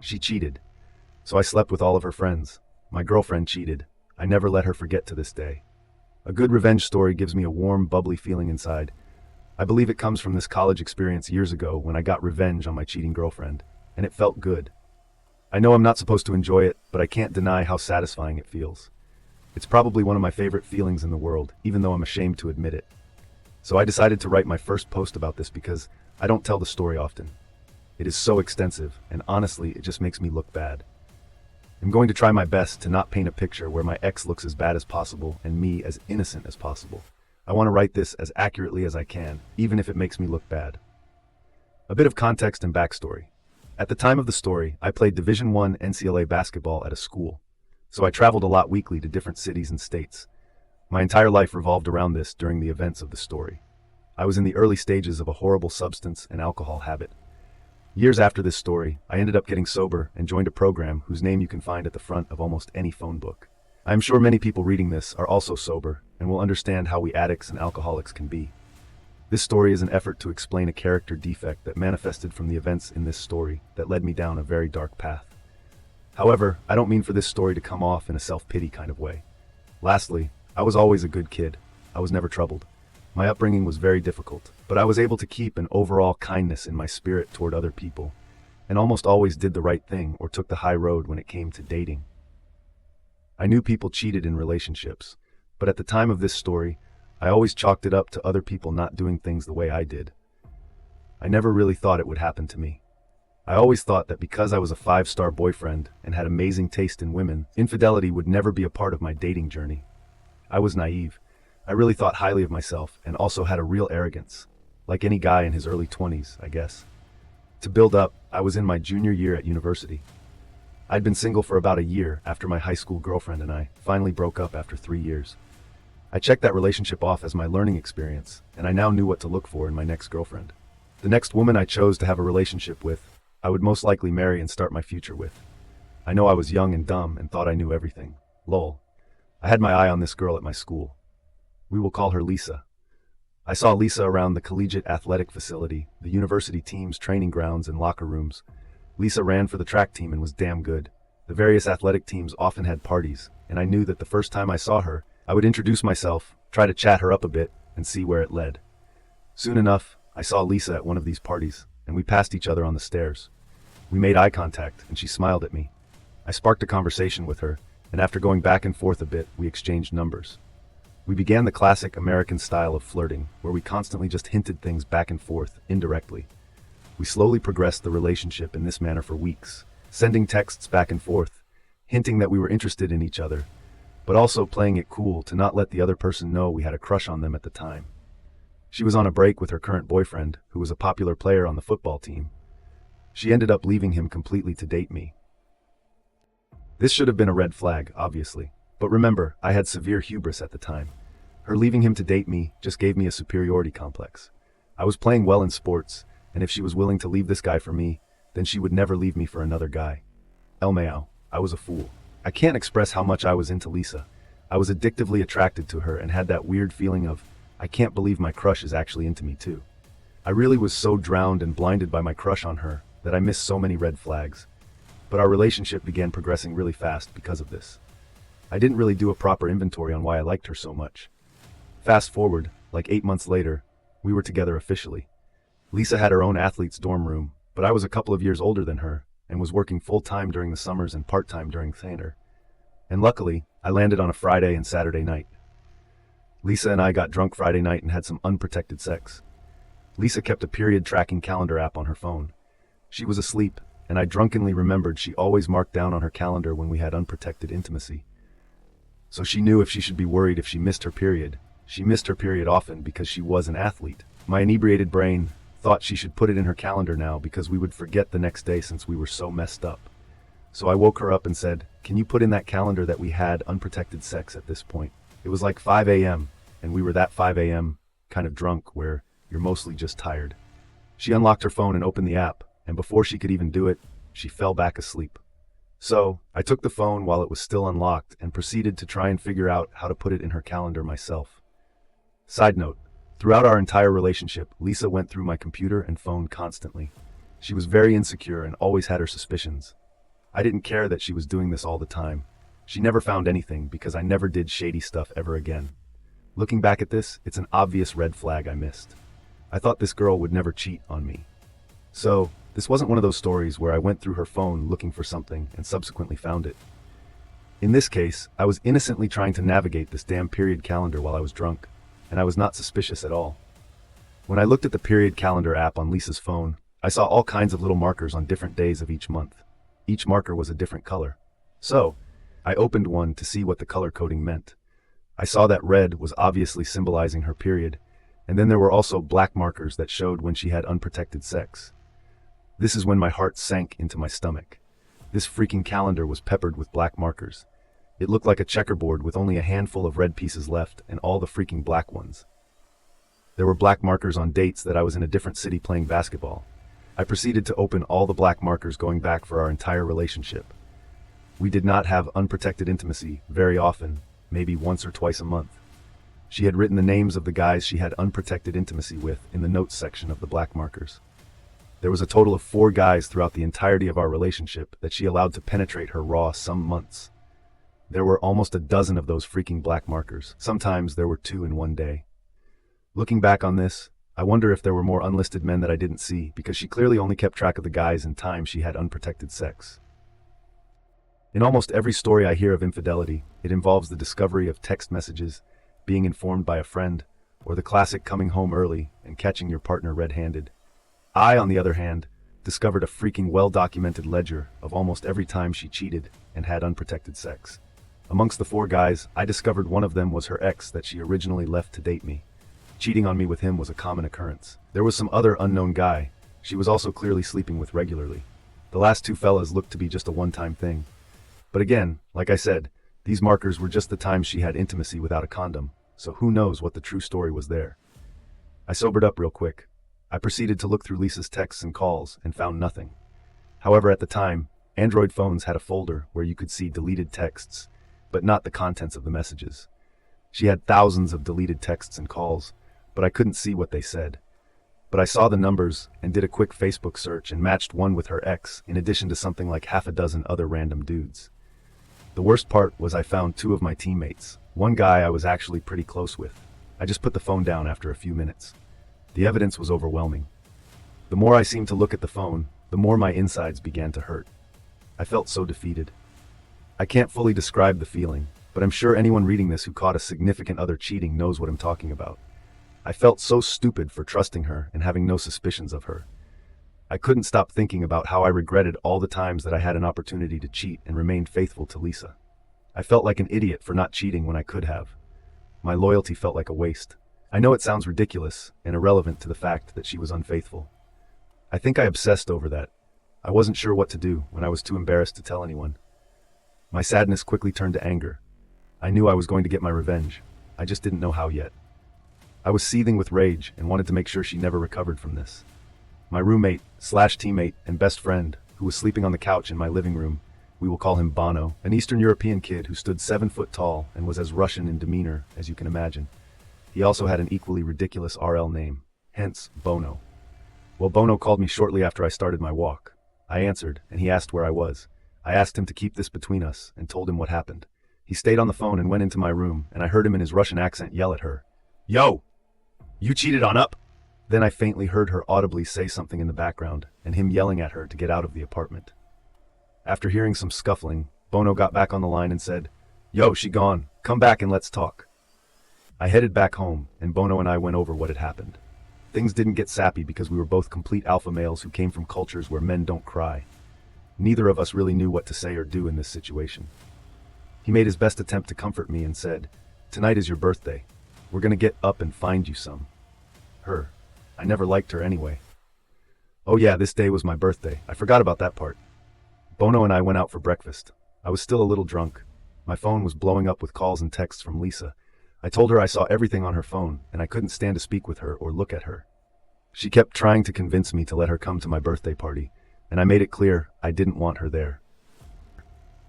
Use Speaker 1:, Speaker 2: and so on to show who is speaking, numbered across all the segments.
Speaker 1: She cheated. So I slept with all of her friends. My girlfriend cheated. I never let her forget to this day. A good revenge story gives me a warm, bubbly feeling inside. I believe it comes from this college experience years ago when I got revenge on my cheating girlfriend, and it felt good. I know I'm not supposed to enjoy it, but I can't deny how satisfying it feels. It's probably one of my favorite feelings in the world, even though I'm ashamed to admit it. So I decided to write my first post about this because I don't tell the story often. It is so extensive, and honestly, it just makes me look bad. I'm going to try my best to not paint a picture where my ex looks as bad as possible and me as innocent as possible. I want to write this as accurately as I can, even if it makes me look bad. A bit of context and backstory. At the time of the story, I played Division I NCAA basketball at a school, so I traveled a lot weekly to different cities and states. My entire life revolved around this during the events of the story. I was in the early stages of a horrible substance and alcohol habit. Years after this story, I ended up getting sober and joined a program whose name you can find at the front of almost any phone book. I am sure many people reading this are also sober and will understand how we addicts and alcoholics can be. This story is an effort to explain a character defect that manifested from the events in this story that led me down a very dark path. However, I don't mean for this story to come off in a self-pity kind of way. Lastly, I was always a good kid. I was never troubled. My upbringing was very difficult, but I was able to keep an overall kindness in my spirit toward other people, and almost always did the right thing or took the high road when it came to dating. I knew people cheated in relationships, but at the time of this story, I always chalked it up to other people not doing things the way I did. I never really thought it would happen to me. I always thought that because I was a 5-star boyfriend and had amazing taste in women, infidelity would never be a part of my dating journey. I was naive. I really thought highly of myself and also had a real arrogance, like any guy in his early 20s, I guess. To build up, I was in my junior year at university. I'd been single for about a year after my high school girlfriend and I finally broke up after 3 years. I checked that relationship off as my learning experience, and I now knew what to look for in my next girlfriend. The next woman I chose to have a relationship with, I would most likely marry and start my future with. I know I was young and dumb and thought I knew everything. Lol. I had my eye on this girl at my school. We will call her Lisa. I saw Lisa around the collegiate athletic facility, the university team's training grounds and locker rooms. Lisa ran for the track team and was damn good. The various athletic teams often had parties, and I knew that the first time I saw her, I would introduce myself, try to chat her up a bit, and see where it led. Soon enough, I saw Lisa at one of these parties, and we passed each other on the stairs. We made eye contact, and she smiled at me. I sparked a conversation with her, and after going back and forth a bit, we exchanged numbers. We began the classic American style of flirting, where we constantly just hinted things back and forth, indirectly. We slowly progressed the relationship in this manner for weeks, sending texts back and forth, hinting that we were interested in each other, but also playing it cool to not let the other person know we had a crush on them at the time. She was on a break with her current boyfriend, who was a popular player on the football team. She ended up leaving him completely to date me. This should have been a red flag, obviously, but remember, I had severe hubris at the time. Her leaving him to date me just gave me a superiority complex. I was playing well in sports, and if she was willing to leave this guy for me, then she would never leave me for another guy. LMAO, I was a fool. I can't express how much I was into Lisa. I was addictively attracted to her and had that weird feeling of, I can't believe my crush is actually into me too. I really was so drowned and blinded by my crush on her that I missed so many red flags. But our relationship began progressing really fast because of this. I didn't really do a proper inventory on why I liked her so much. Fast forward, like 8 months later, we were together officially. Lisa had her own athlete's dorm room, but I was a couple of years older than her and was working full-time during the summers and part-time during theater. And luckily, I landed on a Friday and Saturday night. Lisa and I got drunk Friday night and had some unprotected sex. Lisa kept a period tracking calendar app on her phone. She was asleep, and I drunkenly remembered she always marked down on her calendar when we had unprotected intimacy. So she knew if she should be worried if she missed her period. She missed her period often because she was an athlete. My inebriated brain thought she should put it in her calendar now because we would forget the next day since we were so messed up. So I woke her up and said, "Can you put in that calendar that we had unprotected sex at this point?" It was like 5 a.m., and we were that 5 a.m. kind of drunk where you're mostly just tired. She unlocked her phone and opened the app, and before she could even do it, she fell back asleep. So I took the phone while it was still unlocked and proceeded to try and figure out how to put it in her calendar myself. Side note, throughout our entire relationship, Lisa went through my computer and phone constantly. She was very insecure and always had her suspicions. I didn't care that she was doing this all the time. She never found anything because I never did shady stuff ever again. Looking back at this, it's an obvious red flag I missed. I thought this girl would never cheat on me. So, this wasn't one of those stories where I went through her phone looking for something and subsequently found it. In this case, I was innocently trying to navigate this damn period calendar while I was drunk, and I was not suspicious at all. When I looked at the period calendar app on Lisa's phone, I saw all kinds of little markers on different days of each month. Each marker was a different color. So, I opened one to see what the color coding meant. I saw that red was obviously symbolizing her period, and then there were also black markers that showed when she had unprotected sex. This is when my heart sank into my stomach. This freaking calendar was peppered with black markers. It looked like a checkerboard with only a handful of red pieces left and all the freaking black ones. There were black markers on dates that I was in a different city playing basketball. I proceeded to open all the black markers going back for our entire relationship. We did not have unprotected intimacy very often, maybe once or twice a month. She had written the names of the guys she had unprotected intimacy with in the notes section of the black markers. There was a total of 4 guys throughout the entirety of our relationship that she allowed to penetrate her raw some months. There were almost a dozen of those freaking black markers. Sometimes there were 2 in one day. Looking back on this, I wonder if there were more unlisted men that I didn't see, because she clearly only kept track of the guys and time she had unprotected sex. In almost every story I hear of infidelity, it involves the discovery of text messages, being informed by a friend, or the classic coming home early and catching your partner red-handed. I, on the other hand, discovered a freaking well-documented ledger of almost every time she cheated and had unprotected sex. Amongst the 4 guys, I discovered one of them was her ex that she originally left to date me. Cheating on me with him was a common occurrence. There was some other unknown guy she was also clearly sleeping with regularly. The last 2 fellas looked to be just a one-time thing. But again, like I said, these markers were just the times she had intimacy without a condom, so who knows what the true story was there. I sobered up real quick. I proceeded to look through Lisa's texts and calls and found nothing. However, at the time, Android phones had a folder where you could see deleted texts, but not the contents of the messages. She had thousands of deleted texts and calls, but I couldn't see what they said. But I saw the numbers and did a quick Facebook search and matched one with her ex, in addition to something like half a dozen other random dudes. The worst part was I found 2 of my teammates, one guy I was actually pretty close with. I just put the phone down after a few minutes. The evidence was overwhelming. The more I seemed to look at the phone, the more my insides began to hurt. I felt so defeated. I can't fully describe the feeling, but I'm sure anyone reading this who caught a significant other cheating knows what I'm talking about. I felt so stupid for trusting her and having no suspicions of her. I couldn't stop thinking about how I regretted all the times that I had an opportunity to cheat and remained faithful to Lisa. I felt like an idiot for not cheating when I could have. My loyalty felt like a waste. I know it sounds ridiculous and irrelevant to the fact that she was unfaithful. I think I obsessed over that. I wasn't sure what to do when I was too embarrassed to tell anyone. My sadness quickly turned to anger. I knew I was going to get my revenge. I just didn't know how yet. I was seething with rage and wanted to make sure she never recovered from this. My roommate, /teammate, and best friend, who was sleeping on the couch in my living room, we will call him Bono, an Eastern European kid who stood 7 foot tall and was as Russian in demeanor as you can imagine. He also had an equally ridiculous RL name, hence Bono. Well, Bono called me shortly after I started my walk. I answered, and he asked where I was. I asked him to keep this between us and told him what happened. He stayed on the phone and went into my room, and I heard him in his Russian accent yell at her, "Yo! You cheated on Up?" Then I faintly heard her audibly say something in the background, and him yelling at her to get out of the apartment. After hearing some scuffling, Bono got back on the line and said, "Yo, she gone. Come back and let's talk." I headed back home, and Bono and I went over what had happened. Things didn't get sappy because we were both complete alpha males who came from cultures where men don't cry. Neither of us really knew what to say or do in this situation. He made his best attempt to comfort me and said, "Tonight is your birthday. We're gonna get up and find you some." Her. I never liked her anyway. Oh yeah, this day was my birthday. I forgot about that part. Bono and I went out for breakfast. I was still a little drunk. My phone was blowing up with calls and texts from Lisa. I told her I saw everything on her phone, and I couldn't stand to speak with her or look at her. She kept trying to convince me to let her come to my birthday party, and I made it clear I didn't want her there.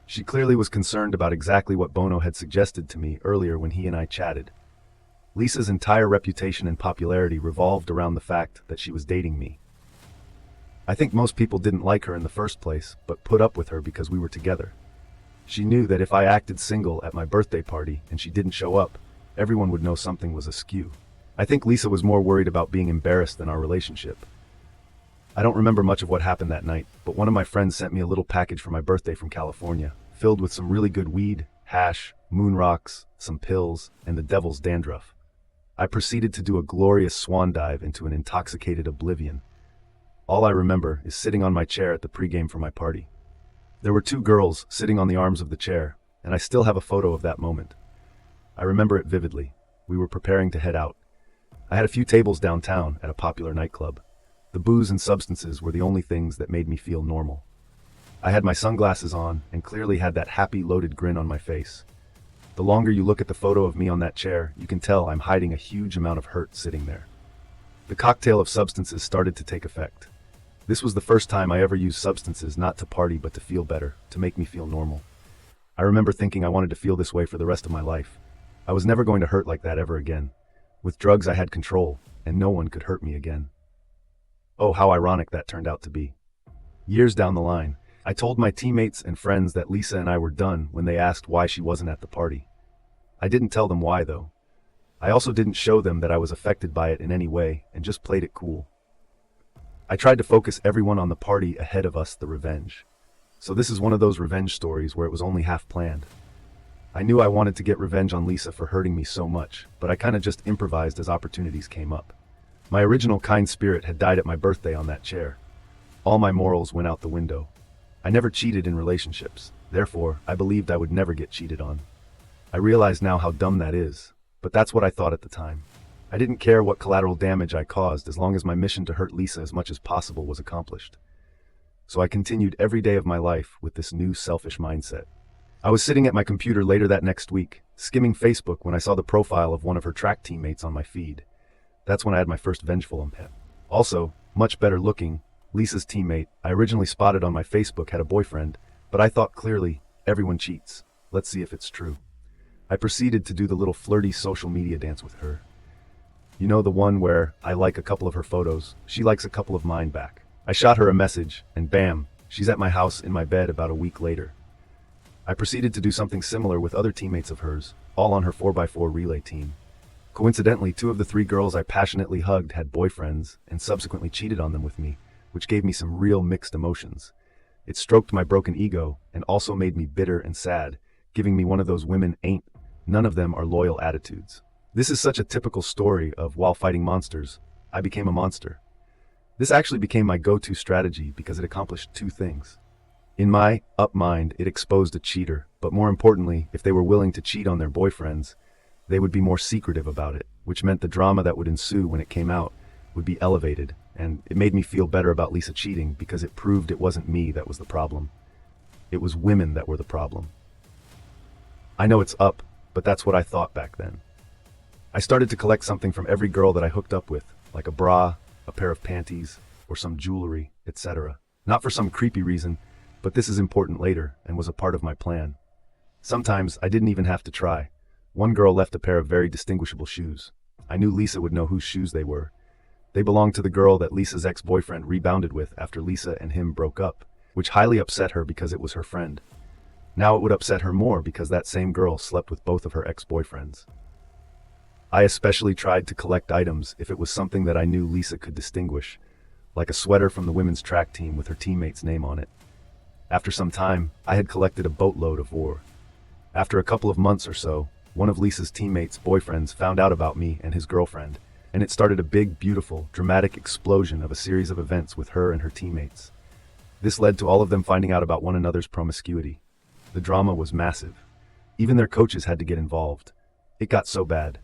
Speaker 1: She clearly was concerned about exactly what Bono had suggested to me earlier when he and I chatted. Lisa's entire reputation and popularity revolved around the fact that she was dating me. I think most people didn't like her in the first place, but put up with her because we were together. She knew that if I acted single at my birthday party and she didn't show up, everyone would know something was askew. I think Lisa was more worried about being embarrassed than our relationship. I don't remember much of what happened that night, but one of my friends sent me a little package for my birthday from California, filled with some really good weed, hash, moon rocks, some pills, and the devil's dandruff. I proceeded to do a glorious swan dive into an intoxicated oblivion. All I remember is sitting on my chair at the pregame for my party. There were two girls sitting on the arms of the chair, and I still have a photo of that moment. I remember it vividly. We were preparing to head out. I had a few tables downtown at a popular nightclub. The booze and substances were the only things that made me feel normal. I had my sunglasses on and clearly had that happy, loaded grin on my face. The longer you look at the photo of me on that chair, you can tell I'm hiding a huge amount of hurt sitting there. The cocktail of substances started to take effect. This was the first time I ever used substances not to party but to feel better, to make me feel normal. I remember thinking I wanted to feel this way for the rest of my life. I was never going to hurt like that ever again. With drugs I had control, and no one could hurt me again. Oh, how ironic that turned out to be. Years down the line, I told my teammates and friends that Lisa and I were done when they asked why she wasn't at the party. I didn't tell them why though. I also didn't show them that I was affected by it in any way and just played it cool. I tried to focus everyone on the party ahead of us, the revenge. So this is one of those revenge stories where it was only half planned. I knew I wanted to get revenge on Lisa for hurting me so much, but I kinda just improvised as opportunities came up. My original kind spirit had died at my birthday on that chair. All my morals went out the window. I never cheated in relationships, therefore I believed I would never get cheated on. I realize now how dumb that is, but that's what I thought at the time. I didn't care what collateral damage I caused as long as my mission to hurt Lisa as much as possible was accomplished. So I continued every day of my life with this new selfish mindset. I was sitting at my computer later that next week, skimming Facebook when I saw the profile of one of her track teammates on my feed. That's when I had my first vengeful impact. Also, much better looking, Lisa's teammate I originally spotted on my Facebook had a boyfriend, but I thought clearly, everyone cheats. Let's see if it's true. I proceeded to do the little flirty social media dance with her. You know, the one where I like a couple of her photos, she likes a couple of mine back. I shot her a message, and bam, she's at my house in my bed about a week later. I proceeded to do something similar with other teammates of hers, all on her 4x4 relay team. Coincidentally, two of the three girls I passionately hugged had boyfriends and subsequently cheated on them with me, which gave me some real mixed emotions. It stroked my broken ego and also made me bitter and sad, giving me one of those women ain't, none of them are loyal attitudes. This is such a typical story of while fighting monsters, I became a monster. This actually became my go-to strategy because it accomplished two things. In my up mind, it exposed a cheater, but more importantly, if they were willing to cheat on their boyfriends, they would be more secretive about it, which meant the drama that would ensue when it came out would be elevated, and it made me feel better about Lisa cheating because it proved it wasn't me that was the problem. It was women that were the problem. I know it's up, but that's what I thought back then. I started to collect something from every girl that I hooked up with, like a bra, a pair of panties, or some jewelry, etc. Not for some creepy reason, but this is important later and was a part of my plan. Sometimes I didn't even have to try. One girl left a pair of very distinguishable shoes. I knew Lisa would know whose shoes they were. They belonged to the girl that Lisa's ex-boyfriend rebounded with after Lisa and him broke up, which highly upset her because it was her friend. Now it would upset her more because that same girl slept with both of her ex-boyfriends. I especially tried to collect items if it was something that I knew Lisa could distinguish, like a sweater from the women's track team with her teammate's name on it. After some time, I had collected a boatload of ore. After a couple of months or so, one of Lisa's teammates' boyfriends found out about me and his girlfriend, and it started a big, beautiful, dramatic explosion of a series of events with her and her teammates. This led to all of them finding out about one another's promiscuity. The drama was massive. Even their coaches had to get involved. It got so bad.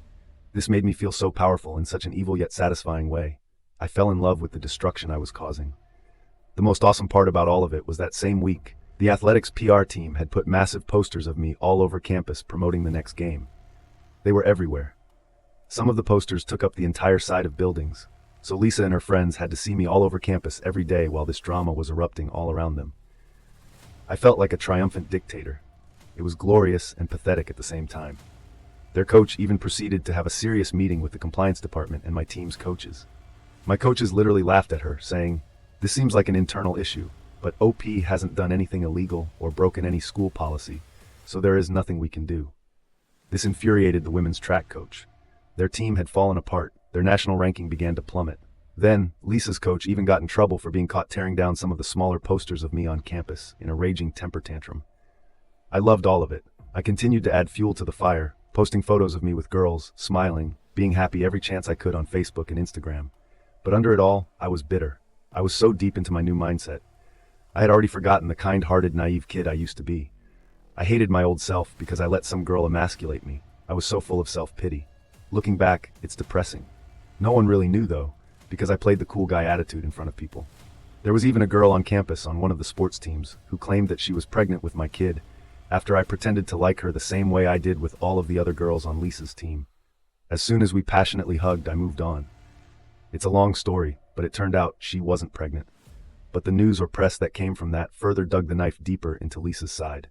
Speaker 1: This made me feel so powerful in such an evil yet satisfying way. I fell in love with the destruction I was causing. The most awesome part about all of it was that same week, the athletics PR team had put massive posters of me all over campus promoting the next game. They were everywhere. Some of the posters took up the entire side of buildings, so Lisa and her friends had to see me all over campus every day while this drama was erupting all around them. I felt like a triumphant dictator. It was glorious and pathetic at the same time. Their coach even proceeded to have a serious meeting with the compliance department and my team's coaches. My coaches literally laughed at her, saying, This seems like an internal issue, but OP hasn't done anything illegal or broken any school policy, so there is nothing we can do. This infuriated the women's track coach. Their team had fallen apart, their national ranking began to plummet. Then, Lisa's coach even got in trouble for being caught tearing down some of the smaller posters of me on campus in a raging temper tantrum. I loved all of it. I continued to add fuel to the fire, posting photos of me with girls, smiling, being happy every chance I could on Facebook and Instagram. But under it all, I was bitter. I was so deep into my new mindset. I had already forgotten the kind-hearted, naive kid I used to be. I hated my old self because I let some girl emasculate me. I was so full of self-pity. Looking back, it's depressing. No one really knew, though, because I played the cool guy attitude in front of people. There was even a girl on campus on one of the sports teams who claimed that she was pregnant with my kid after I pretended to like her the same way I did with all of the other girls on Lisa's team. As soon as we passionately hugged, I moved on. It's a long story, but it turned out she wasn't pregnant. But the news or press that came from that further dug the knife deeper into Lisa's side.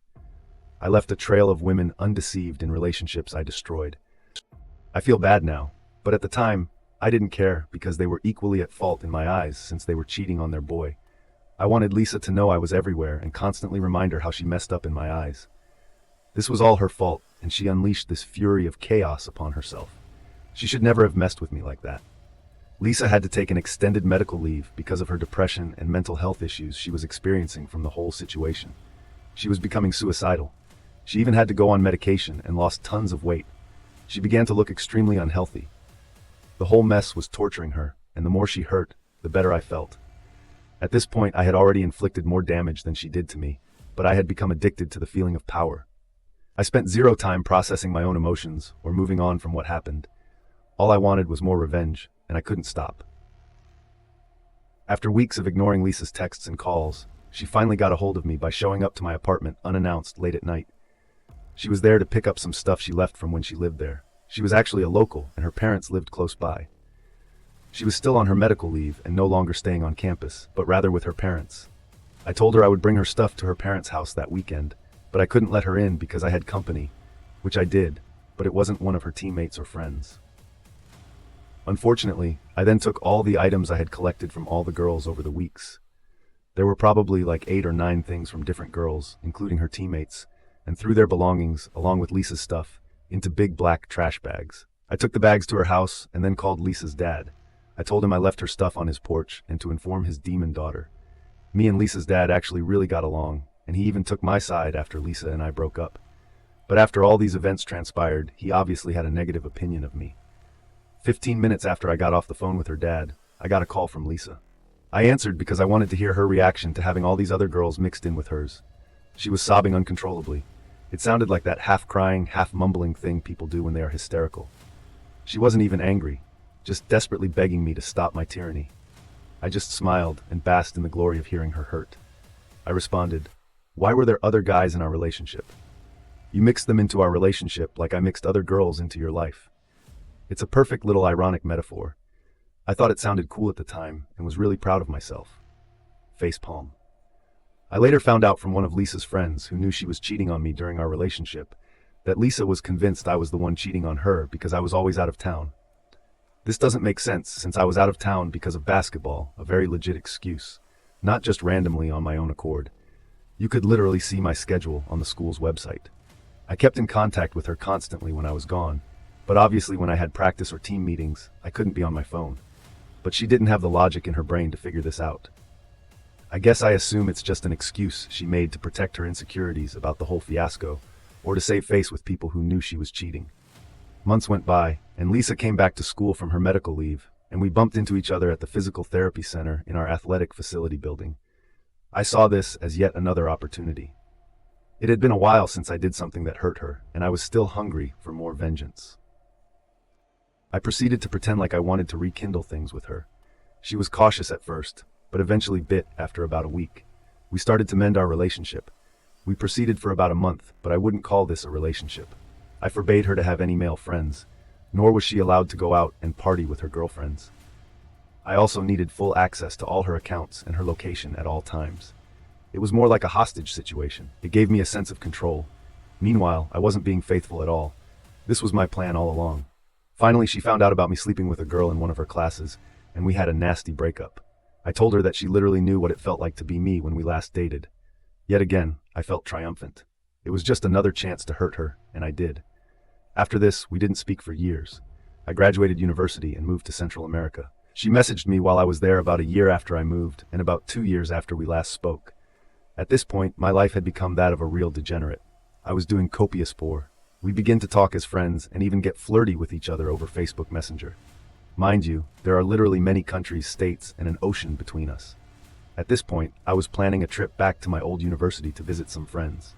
Speaker 1: I left a trail of women undeceived in relationships I destroyed. I feel bad now, but at the time, I didn't care because they were equally at fault in my eyes since they were cheating on their boy. I wanted Lisa to know I was everywhere and constantly remind her how she messed up in my eyes. This was all her fault, and she unleashed this fury of chaos upon herself. She should never have messed with me like that. Lisa had to take an extended medical leave because of her depression and mental health issues she was experiencing from the whole situation. She was becoming suicidal. She even had to go on medication and lost tons of weight. She began to look extremely unhealthy. The whole mess was torturing her, and the more she hurt, the better I felt. At this point, I had already inflicted more damage than she did to me, but I had become addicted to the feeling of power. I spent zero time processing my own emotions or moving on from what happened. All I wanted was more revenge, and I couldn't stop. After weeks of ignoring Lisa's texts and calls, she finally got a hold of me by showing up to my apartment unannounced late at night. She was there to pick up some stuff she left from when she lived there. She was actually a local, and her parents lived close by. She was still on her medical leave and no longer staying on campus, but rather with her parents. I told her I would bring her stuff to her parents' house that weekend, but I couldn't let her in because I had company, which I did, but it wasn't one of her teammates or friends. Unfortunately, I then took all the items I had collected from all the girls over the weeks. There were probably like 8 or 9 things from different girls, including her teammates, and threw their belongings, along with Lisa's stuff, into big black trash bags. I took the bags to her house and then called Lisa's dad. I told him I left her stuff on his porch and to inform his demon daughter. Me and Lisa's dad actually really got along, and he even took my side after Lisa and I broke up. But after all these events transpired, he obviously had a negative opinion of me. 15 minutes after I got off the phone with her dad, I got a call from Lisa. I answered because I wanted to hear her reaction to having all these other girls mixed in with hers. She was sobbing uncontrollably. It sounded like that half-crying, half-mumbling thing people do when they are hysterical. She wasn't even angry, just desperately begging me to stop my tyranny. I just smiled and basked in the glory of hearing her hurt. I responded, "Why were there other guys in our relationship? You mixed them into our relationship like I mixed other girls into your life." It's a perfect little ironic metaphor. I thought it sounded cool at the time and was really proud of myself. Facepalm. I later found out from one of Lisa's friends who knew she was cheating on me during our relationship that Lisa was convinced I was the one cheating on her because I was always out of town. This doesn't make sense since I was out of town because of basketball, a very legit excuse, not just randomly on my own accord. You could literally see my schedule on the school's website. I kept in contact with her constantly when I was gone, but obviously when I had practice or team meetings, I couldn't be on my phone. But she didn't have the logic in her brain to figure this out. I guess I assume it's just an excuse she made to protect her insecurities about the whole fiasco, or to save face with people who knew she was cheating. Months went by, and Lisa came back to school from her medical leave, and we bumped into each other at the physical therapy center in our athletic facility building. I saw this as yet another opportunity. It had been a while since I did something that hurt her, and I was still hungry for more vengeance. I proceeded to pretend like I wanted to rekindle things with her. She was cautious at first, but eventually bit after about a week. We started to mend our relationship. We proceeded for about a month, but I wouldn't call this a relationship. I forbade her to have any male friends, nor was she allowed to go out and party with her girlfriends. I also needed full access to all her accounts and her location at all times. It was more like a hostage situation. It gave me a sense of control. Meanwhile, I wasn't being faithful at all. This was my plan all along. Finally, she found out about me sleeping with a girl in one of her classes, and we had a nasty breakup. I told her that she literally knew what it felt like to be me when we last dated. Yet again, I felt triumphant. It was just another chance to hurt her, and I did. After this, we didn't speak for years. I graduated university and moved to Central America. She messaged me while I was there about a year after I moved, and about 2 years after we last spoke. At this point, my life had become that of a real degenerate. I was doing copious pour. We began to talk as friends and even get flirty with each other over Facebook Messenger. Mind you, there are literally many countries, states, and an ocean between us. At this point, I was planning a trip back to my old university to visit some friends.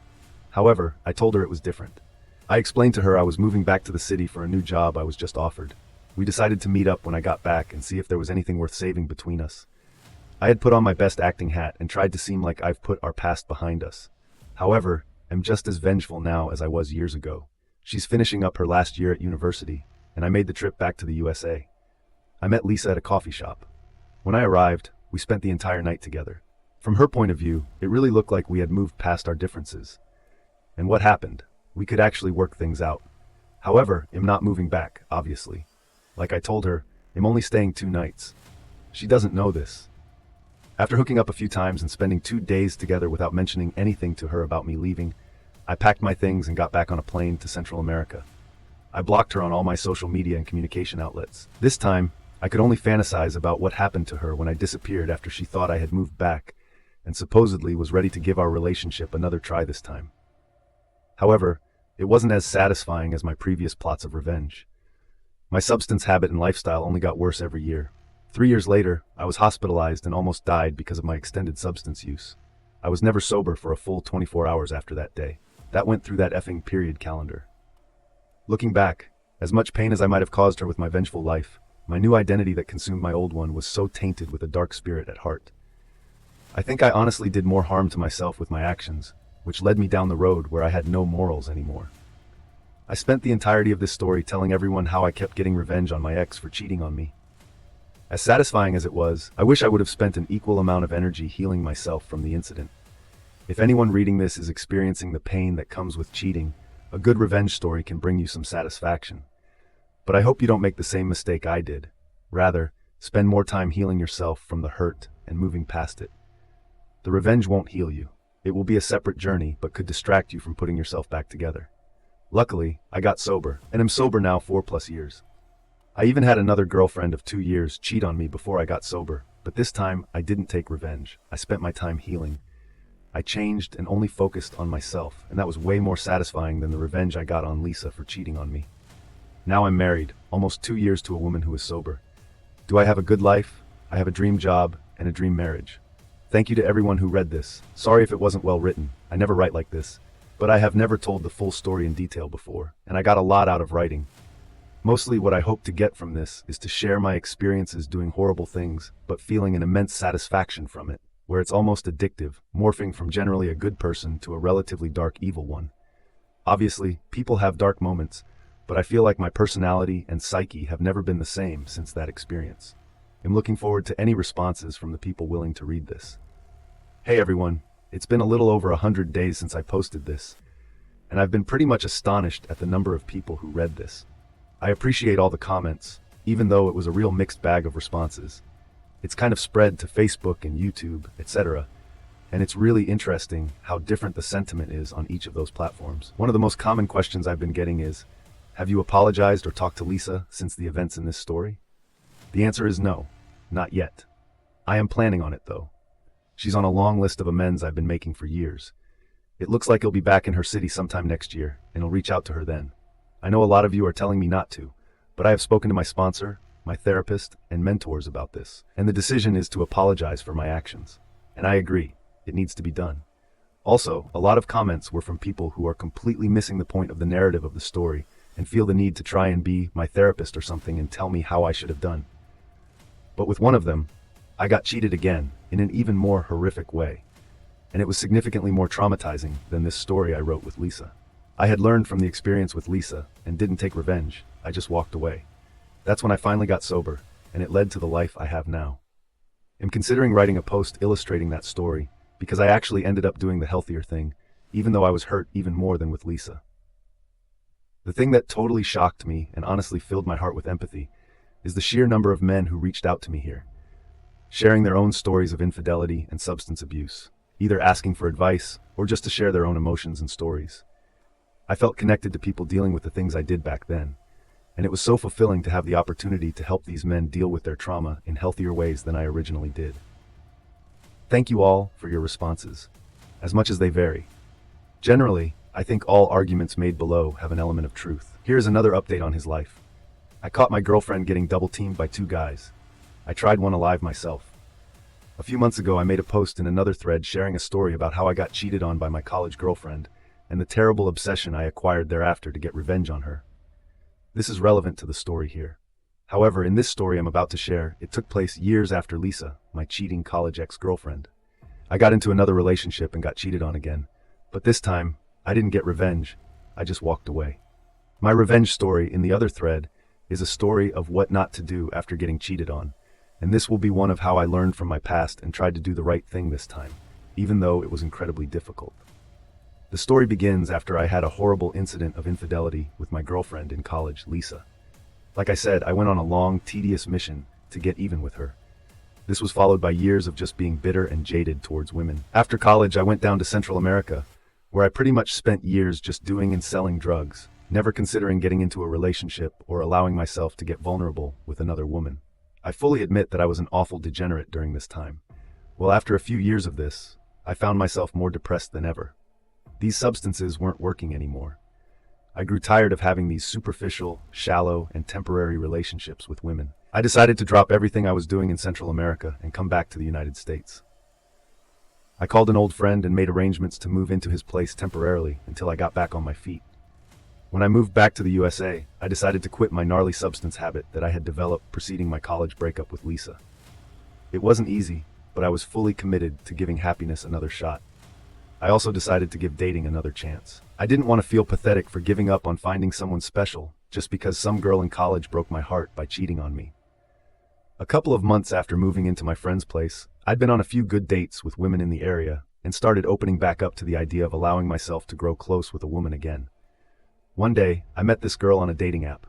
Speaker 1: However, I told her it was different. I explained to her I was moving back to the city for a new job I was just offered. We decided to meet up when I got back and see if there was anything worth saving between us. I had put on my best acting hat and tried to seem like I've put our past behind us. However, I'm just as vengeful now as I was years ago. She's finishing up her last year at university, and I made the trip back to the USA. I met Lisa at a coffee shop. When I arrived, we spent the entire night together. From her point of view, it really looked like we had moved past our differences. And what happened? We could actually work things out. However, I'm not moving back, obviously. Like I told her, I'm only staying 2 nights. She doesn't know this. After hooking up a few times and spending 2 days together without mentioning anything to her about me leaving, I packed my things and got back on a plane to Central America. I blocked her on all my social media and communication outlets. This time, I could only fantasize about what happened to her when I disappeared after she thought I had moved back and supposedly was ready to give our relationship another try this time. However, it wasn't as satisfying as my previous plots of revenge. My substance habit and lifestyle only got worse every year. 3 years later, I was hospitalized and almost died because of my extended substance use. I was never sober for a full 24 hours after that day. That went through that effing period calendar. Looking back, as much pain as I might have caused her with my vengeful life, my new identity that consumed my old one was so tainted with a dark spirit at heart. I think I honestly did more harm to myself with my actions, which led me down the road where I had no morals anymore. I spent the entirety of this story telling everyone how I kept getting revenge on my ex for cheating on me. As satisfying as it was, I wish I would have spent an equal amount of energy healing myself from the incident. If anyone reading this is experiencing the pain that comes with cheating, a good revenge story can bring you some satisfaction. But I hope you don't make the same mistake I did. Rather, spend more time healing yourself from the hurt and moving past it. The revenge won't heal you. It will be a separate journey, but could distract you from putting yourself back together. Luckily, I got sober, and am sober now 4+ years. I even had another girlfriend of 2 years cheat on me before I got sober, but this time I didn't take revenge. I spent my time healing. I changed and only focused on myself, and that was way more satisfying than the revenge I got on Lisa for cheating on me. Now I'm married, almost 2 years to a woman who is sober. Do I have a good life? I have a dream job and a dream marriage. Thank you to everyone who read this. Sorry if it wasn't well written. I never write like this. But I have never told the full story in detail before, and I got a lot out of writing. Mostly what I hope to get from this is to share my experiences doing horrible things, but feeling an immense satisfaction from it, where it's almost addictive, morphing from generally a good person to a relatively dark evil one. Obviously, people have dark moments, but I feel like my personality and psyche have never been the same since that experience. I'm looking forward to any responses from the people willing to read this. Hey everyone, it's been a little over 100 days since I posted this, and I've been pretty much astonished at the number of people who read this. I appreciate all the comments, even though it was a real mixed bag of responses. It's kind of spread to Facebook and YouTube, etc., and it's really interesting how different the sentiment is on each of those platforms. One of the most common questions I've been getting is, have you apologized or talked to Lisa since the events in this story? The answer is no, not yet. I am planning on it though. She's on a long list of amends I've been making for years. It looks like he'll be back in her city sometime next year, and I'll reach out to her then. I know a lot of you are telling me not to, but I have spoken to my sponsor, my therapist, and mentors about this, and the decision is to apologize for my actions. And I agree, it needs to be done. Also, a lot of comments were from people who are completely missing the point of the narrative of the story and feel the need to try and be my therapist or something and tell me how I should have done. But with one of them, I got cheated again in an even more horrific way, and it was significantly more traumatizing than this story I wrote with Lisa. I had learned from the experience with Lisa and didn't take revenge. I just walked away. That's when I finally got sober, and it led to the life I have now. I'm considering writing a post illustrating that story because I actually ended up doing the healthier thing, even though I was hurt even more than with Lisa. The thing that totally shocked me and honestly filled my heart with empathy is the sheer number of men who reached out to me here. sharing their own stories of infidelity and substance abuse, either asking for advice or just to share their own emotions and stories. I felt connected to people dealing with the things I did back then, and it was so fulfilling to have the opportunity to help these men deal with their trauma in healthier ways than I originally did. Thank you all for your responses, as much as they vary. Generally, I think all arguments made below have an element of truth. Here's another update on his life. I caught my girlfriend getting double-teamed by 2 guys. I tried one alive myself. A few months ago, I made a post in another thread sharing a story about how I got cheated on by my college girlfriend and the terrible obsession I acquired thereafter to get revenge on her. This is relevant to the story here. However, in this story I'm about to share, it took place years after Lisa, my cheating college ex-girlfriend. I got into another relationship and got cheated on again, but this time, I didn't get revenge, I just walked away. My revenge story in the other thread is a story of what not to do after getting cheated on, and this will be one of how I learned from my past and tried to do the right thing this time, even though it was incredibly difficult. The story begins after I had a horrible incident of infidelity with my girlfriend in college, Lisa. Like I said, I went on a long, tedious mission to get even with her. This was followed by years of just being bitter and jaded towards women. After college, I went down to Central America, where I pretty much spent years just doing and selling drugs, never considering getting into a relationship or allowing myself to get vulnerable with another woman. I fully admit that I was an awful degenerate during this time. Well, after a few years of this, I found myself more depressed than ever. These substances weren't working anymore. I grew tired of having these superficial, shallow, and temporary relationships with women. I decided to drop everything I was doing in Central America and come back to the United States. I called an old friend and made arrangements to move into his place temporarily until I got back on my feet. When I moved back to the USA, I decided to quit my gnarly substance habit that I had developed preceding my college breakup with Lisa. It wasn't easy, but I was fully committed to giving happiness another shot. I also decided to give dating another chance. I didn't want to feel pathetic for giving up on finding someone special just because some girl in college broke my heart by cheating on me. A couple of months after moving into my friend's place, I'd been on a few good dates with women in the area and started opening back up to the idea of allowing myself to grow close with a woman again. One day, I met this girl on a dating app.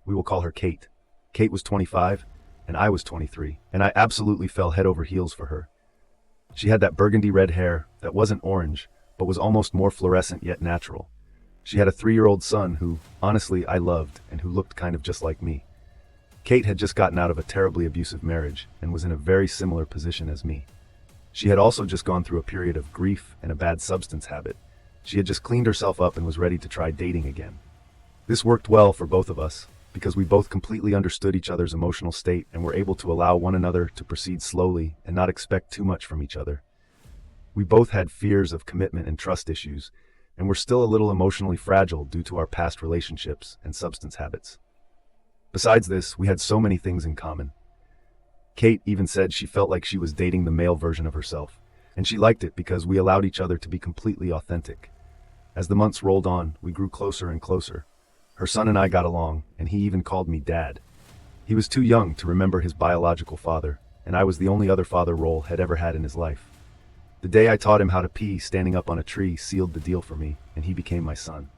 Speaker 1: We will call her Kate. Kate was 25, and I was 23, and I absolutely fell head over heels for her. She had that burgundy red hair that wasn't orange, but was almost more fluorescent yet natural. She had a 3-year-old son who, honestly, I loved and who looked kind of just like me. Kate had just gotten out of a terribly abusive marriage and was in a very similar position as me. She had also just gone through a period of grief and a bad substance habit. She had just cleaned herself up and was ready to try dating again. This worked well for both of us because we both completely understood each other's emotional state and were able to allow one another to proceed slowly and not expect too much from each other. We both had fears of commitment and trust issues, and were still a little emotionally fragile due to our past relationships and substance habits. Besides this, we had so many things in common. Kate even said she felt like she was dating the male version of herself, and she liked it because we allowed each other to be completely authentic. As the months rolled on, we grew closer and closer. Her son and I got along, and he even called me Dad. He was too young to remember his biological father, and I was the only other father role he'd ever had in his life. The day I taught him how to pee standing up on a tree sealed the deal for me, and he became my son.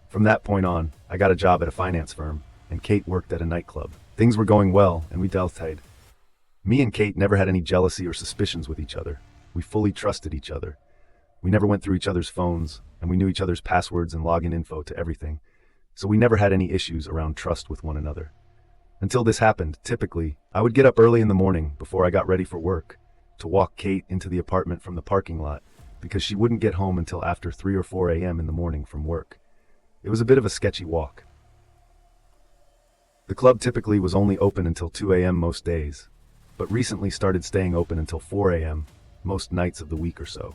Speaker 1: From that point on, I got a job at a finance firm, and Kate worked at a nightclub. Things were going well, and we dated. Me and Kate never had any jealousy or suspicions with each other. We fully trusted each other. We never went through each other's phones, and we knew each other's passwords and login info to everything, so we never had any issues around trust with one another. Until this happened, typically, I would get up early in the morning before I got ready for work to walk Kate into the apartment from the parking lot because she wouldn't get home until after 3 or 4 a.m. in the morning from work. It was a bit of a sketchy walk. The club typically was only open until 2 a.m. most days, but recently started staying open until 4 a.m. most nights of the week or so.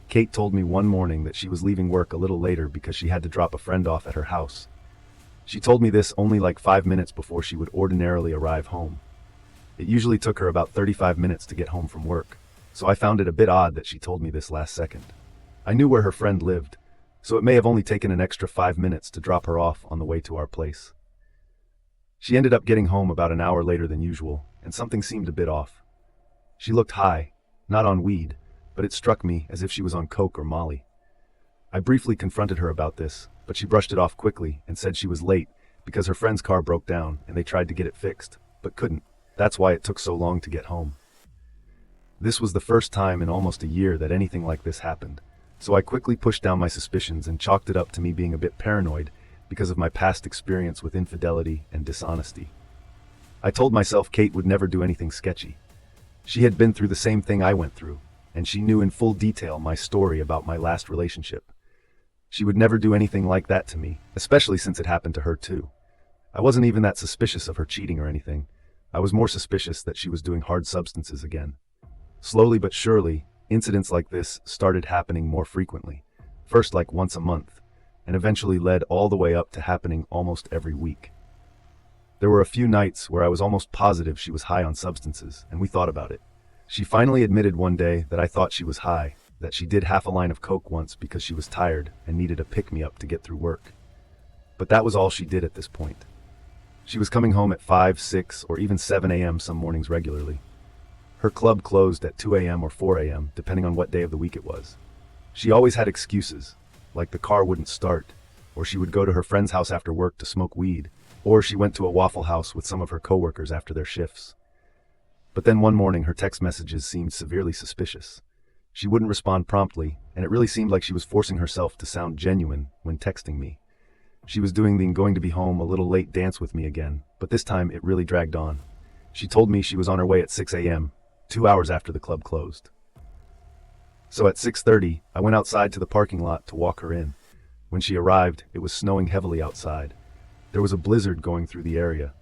Speaker 1: Kate told me one morning that she was leaving work a little later because she had to drop a friend off at her house. She told me this only like 5 minutes before she would ordinarily arrive home. It usually took her about 35 minutes to get home from work, so I found it a bit odd that she told me this last second. I knew where her friend lived, so it may have only taken an extra 5 minutes to drop her off on the way to our place. She ended up getting home about an hour later than usual, and something seemed a bit off. She looked high, not on weed, but it struck me as if she was on coke or Molly. I briefly confronted her about this, but she brushed it off quickly and said she was late because her friend's car broke down and they tried to get it fixed, but couldn't. That's why it took so long to get home. This was the first time in almost a year that anything like this happened, so I quickly pushed down my suspicions and chalked it up to me being a bit paranoid because of my past experience with infidelity and dishonesty. I told myself Kate would never do anything sketchy. She had been through the same thing I went through, and she knew in full detail my story about my last relationship. She would never do anything like that to me, especially since it happened to her too. I wasn't even that suspicious of her cheating or anything. I was more suspicious that she was doing hard substances again. Slowly but surely, incidents like this started happening more frequently, first like once a month, and eventually led all the way up to happening almost every week. There were a few nights where I was almost positive she was high on substances, and we thought about it. She finally admitted one day that I thought she was high, that she did half a line of coke once because she was tired and needed a pick-me-up to get through work. But that was all she did at this point. She was coming home at 5, 6, or even 7 a.m. some mornings regularly. Her club closed at 2 a.m. or 4 a.m., depending on what day of the week it was. She always had excuses, like the car wouldn't start, or she would go to her friend's house after work to smoke weed, or she went to a Waffle House with some of her coworkers after their shifts. But then one morning her text messages seemed severely suspicious. She wouldn't respond promptly, and it really seemed like she was forcing herself to sound genuine when texting me. She was doing the going to be home a little late dance with me again, but this time it really dragged on. She told me she was on her way at 6 a.m., 2 hours after the club closed. So at 6:30, I went outside to the parking lot to walk her in. When she arrived, it was snowing heavily outside. There was a blizzard going through the area.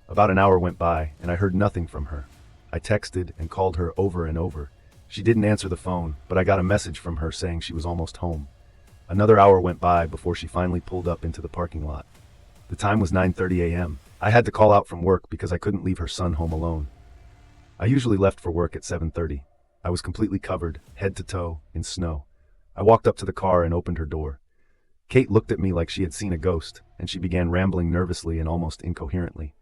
Speaker 1: About an hour went by, and I heard nothing from her. I texted and called her over and over. She didn't answer the phone, but I got a message from her saying she was almost home. Another hour went by before she finally pulled up into the parking lot. The time was 9:30 a.m. I had to call out from work because I couldn't leave her son home alone. I usually left for work at 7:30. I was completely covered, head to toe, in snow. I walked up to the car and opened her door. Kate looked at me like she had seen a ghost, and she began rambling nervously and almost incoherently.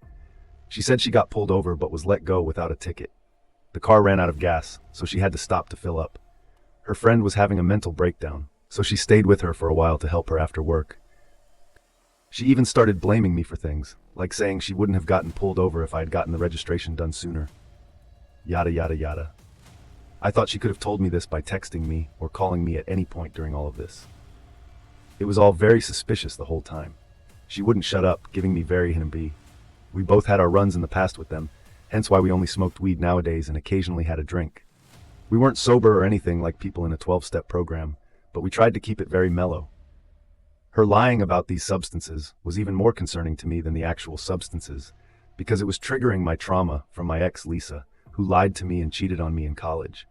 Speaker 1: She said she got pulled over but was let go without a ticket. The car ran out of gas, so she had to stop to fill up. Her friend was having a mental breakdown, so she stayed with her for a while to help her after work. She even started blaming me for things, like saying she wouldn't have gotten pulled over if I had gotten the registration done sooner. Yada yada yada. I thought she could have told me this by texting me or calling me at any point during all of this. It was all very suspicious the whole time. She wouldn't shut up, giving me very B. We both had our runs in the past with them, hence why we only smoked weed nowadays and occasionally had a drink. We weren't sober or anything like people in a 12-step program, but we tried to keep it very mellow. Her lying about these substances was even more concerning to me than the actual substances, because it was triggering my trauma from my ex Lisa, who lied to me and cheated on me in college.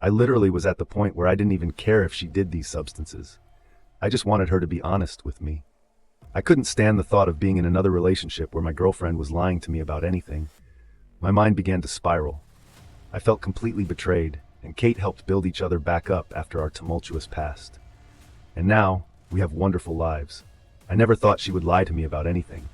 Speaker 1: I literally was at the point where I didn't even care if she did these substances. I just wanted her to be honest with me. I couldn't stand the thought of being in another relationship where my girlfriend was lying to me about anything. My mind began to spiral. I felt completely betrayed, and Kate helped build each other back up after our tumultuous past. And now, we have wonderful lives. I never thought she would lie to me about anything.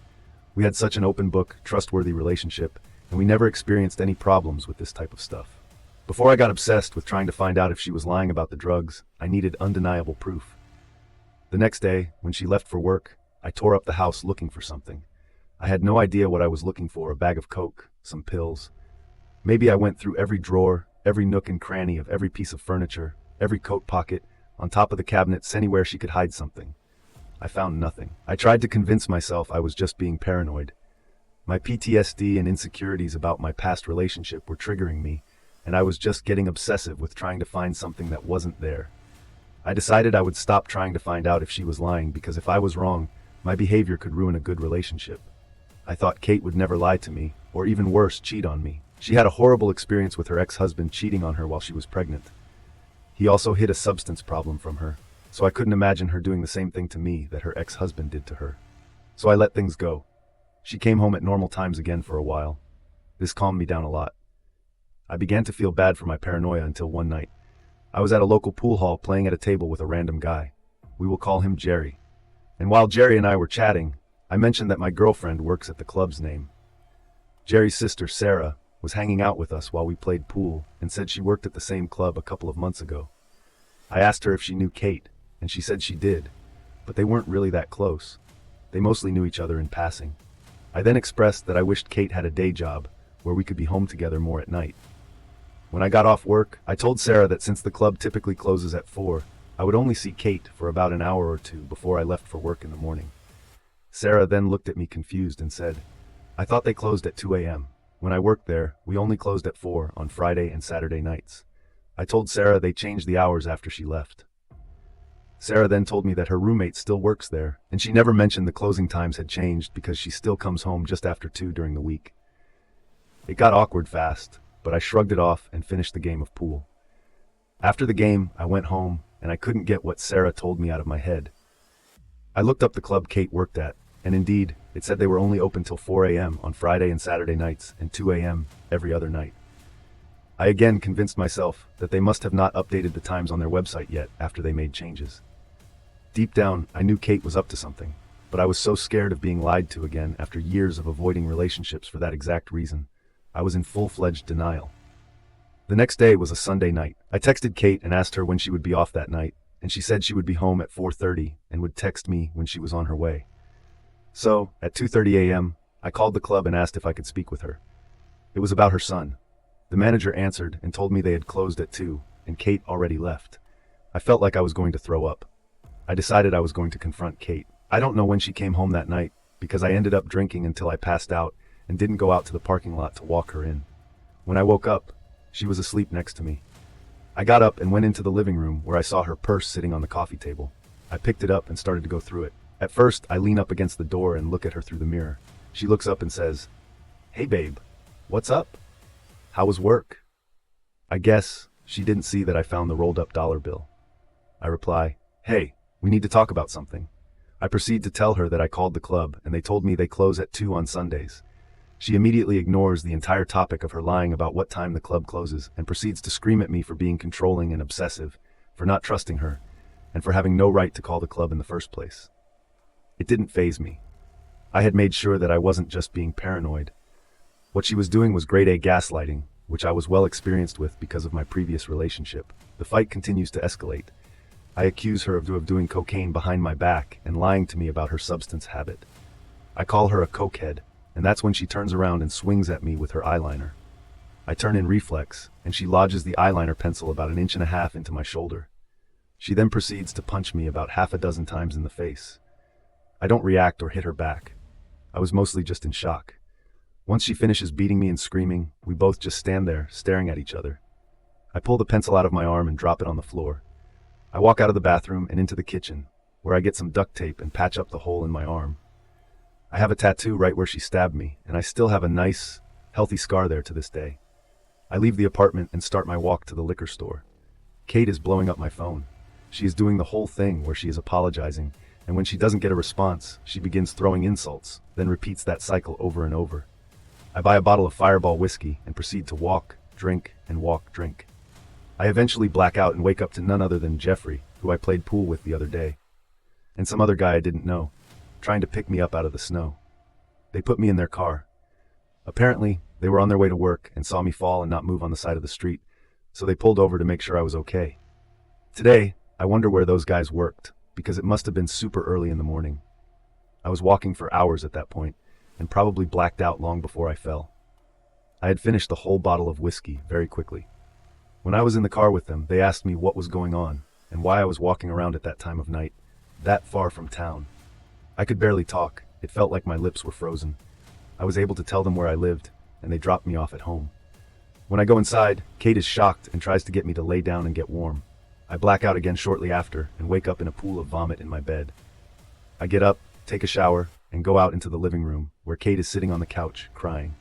Speaker 1: We had such an open book, trustworthy relationship, and we never experienced any problems with this type of stuff. Before I got obsessed with trying to find out if she was lying about the drugs, I needed undeniable proof. The next day, when she left for work, I tore up the house looking for something. I had no idea what I was looking for, a bag of coke, some pills. Maybe I went through every drawer, every nook and cranny of every piece of furniture, every coat pocket, on top of the cabinets, anywhere she could hide something. I found nothing. I tried to convince myself I was just being paranoid. My PTSD and insecurities about my past relationship were triggering me, and I was just getting obsessive with trying to find something that wasn't there. I decided I would stop trying to find out if she was lying, because if I was wrong, my behavior could ruin a good relationship. I thought Kate would never lie to me, or even worse, cheat on me. She had a horrible experience with her ex-husband cheating on her while she was pregnant. He also hid a substance problem from her, so I couldn't imagine her doing the same thing to me that her ex-husband did to her. So I let things go. She came home at normal times again for a while. This calmed me down a lot. I began to feel bad for my paranoia until one night. I was at a local pool hall playing at a table with a random guy. We will call him Jerry. And while Jerry and I were chatting, I mentioned that my girlfriend works at the club's name. Jerry's sister, Sarah, was hanging out with us while we played pool and said she worked at the same club a couple of months ago. I asked her if she knew Kate, and she said she did, but they weren't really that close. They mostly knew each other in passing. I then expressed that I wished Kate had a day job, where we could be home together more at night. When I got off work, I told Sarah that since the club typically closes at 4, I would only see Kate for about an hour or two before I left for work in the morning. Sarah then looked at me confused and said, "I thought they closed at 2 a.m. When I worked there, we only closed at 4 on Friday and Saturday nights." I told Sarah they changed the hours after she left. Sarah then told me that her roommate still works there, and she never mentioned the closing times had changed because she still comes home just after 2 during the week. It got awkward fast, but I shrugged it off and finished the game of pool. After the game, I went home, and I couldn't get what Sarah told me out of my head. I looked up the club Kate worked at, and indeed, it said they were only open till 4 a.m. on Friday and Saturday nights and 2 a.m. every other night. I again convinced myself that they must have not updated the times on their website yet after they made changes. Deep down, I knew Kate was up to something, but I was so scared of being lied to again after years of avoiding relationships for that exact reason. I was in full-fledged denial. The next day was a Sunday night. I texted Kate and asked her when she would be off that night, and she said she would be home at 4:30 and would text me when she was on her way. So, at 2:30 a.m., I called the club and asked if I could speak with her. It was about her son. The manager answered and told me they had closed at 2, and Kate already left. I felt like I was going to throw up. I decided I was going to confront Kate. I don't know when she came home that night, because I ended up drinking until I passed out and didn't go out to the parking lot to walk her in. When I woke up, she was asleep next to me. I got up and went into the living room where I saw her purse sitting on the coffee table. I picked it up and started to go through it. At first, I lean up against the door and look at her through the mirror. She looks up and says, "Hey babe, what's up? How was work?" I guess she didn't see that I found the rolled up dollar bill. I reply, "Hey, we need to talk about something." I proceed to tell her that I called the club and they told me they close at 2 on Sundays. She immediately ignores the entire topic of her lying about what time the club closes and proceeds to scream at me for being controlling and obsessive, for not trusting her, and for having no right to call the club in the first place. It didn't faze me. I had made sure that I wasn't just being paranoid. What she was doing was grade A gaslighting, which I was well experienced with because of my previous relationship. The fight continues to escalate. I accuse her of doing cocaine behind my back and lying to me about her substance habit. I call her a cokehead, and that's when she turns around and swings at me with her eyeliner. I turn in reflex, and she lodges the eyeliner pencil about 1.5 inches into my shoulder. She then proceeds to punch me about 6 times in the face. I don't react or hit her back. I was mostly just in shock. Once she finishes beating me and screaming, we both just stand there, staring at each other. I pull the pencil out of my arm and drop it on the floor. I walk out of the bathroom and into the kitchen, where I get some duct tape and patch up the hole in my arm. I have a tattoo right where she stabbed me, and I still have a nice, healthy scar there to this day. I leave the apartment and start my walk to the liquor store. Kate is blowing up my phone. She is doing the whole thing where she is apologizing, and when she doesn't get a response, she begins throwing insults, then repeats that cycle over and over. I buy a bottle of Fireball whiskey and proceed to walk, drink, and walk, drink. I eventually black out and wake up to none other than Jeffrey, who I played pool with the other day, and some other guy I didn't know, trying to pick me up out of the snow. They put me in their car. Apparently, they were on their way to work and saw me fall and not move on the side of the street, so they pulled over to make sure I was okay. Today, I wonder where those guys worked, because it must have been super early in the morning. I was walking for hours at that point, and probably blacked out long before I fell. I had finished the whole bottle of whiskey very quickly. When I was in the car with them, they asked me what was going on, and why I was walking around at that time of night, that far from town. I could barely talk. It felt like my lips were frozen. I was able to tell them where I lived, and they dropped me off at home. When I go inside, Kate is shocked and tries to get me to lay down and get warm. I black out again shortly after and wake up in a pool of vomit in my bed. I get up, take a shower, and go out into the living room, where Kate is sitting on the couch, crying.